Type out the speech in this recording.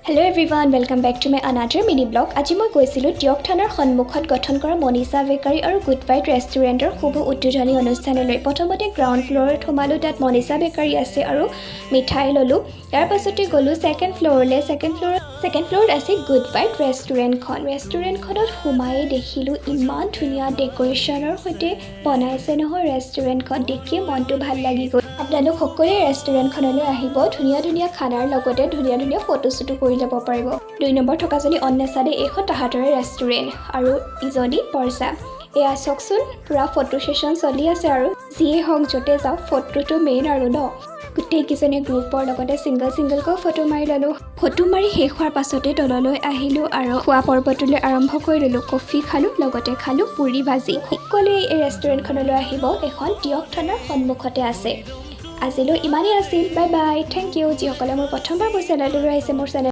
Hello everyone, welcome back to my another mini blog. আজি মই গৈছিলো টিয়ক থানাৰ সন্মুখত গঠন কৰা মনিষা বেকাৰী আৰু গুড বাইট ৰেষ্টুৰেণ্টৰ শুভ উদ্বোধনী অনুষ্ঠানলৈ। প্ৰথমতে গ্ৰাউণ্ড ফ্ল'ৰত সোমালো, তাত মনিষা বেকাৰী আছে আৰু মিঠাই ল'লো। তাৰ পাছতে গ'লো ছেকেণ্ড ফ্ল'ৰলৈ। ছেকেণ্ড ফ্ল'ৰত আছে গুড বাইট ৰেষ্টুৰেণ্টখন। ৰেষ্টুৰেণ্টখনত সোমাই দেখিলোঁ ইমান ধুনীয়া ডেক'ৰেশ্যনৰ সৈতে বনাইছে নহয় ৰেষ্টুৰেণ্টখন। দেখিয়ে মনটো ভাল লাগি গ'ল। আপোনালোক সকলোৱে ৰেষ্টুৰেণ্টখনলৈ আহিব, ধুনীয়া ধুনীয়া খানাৰ লগতে ধুনীয়া ধুনীয়া ফটোশ্বুটো কৰি ল'ব পাৰিব। 2 নম্বৰ থকাজনী অন্বেষাদে এইখন তাহাঁতৰে ৰেষ্টুৰেণ্ট আৰু ইজনী বৰ্ষা। এয়া চাওকচোন, পূৰা ফটো ছেশ্যন চলি আছে আৰু যিয়ে হওক য'তে যাওক ফটোটো মেইন আৰু ন। গোটেইকেইজনী গ্ৰুপৰ লগতে ছিংগলকৈ ফটো মাৰি ল'লোঁ। ফটো মাৰি শেষ হোৱাৰ পাছতে তললৈ আহিলোঁ আৰু খোৱা পৰ্বটোলৈ আৰম্ভ কৰি ল'লোঁ। কফি খালোঁ, লগতে খালোঁ পুৰি ভাজি। সকলোৱে এই ৰেষ্টুৰেণ্টখনলৈ আহিব, এখন টিয়ক থানাৰ সন্মুখতে আছে। আজিলৈ ইমানেই আছিল। বাই বাই, থেংক ইউ যিসকলে মোৰ প্ৰথমবাৰ মোৰ চেনেললৈ আহিছে। মোৰ চেনেল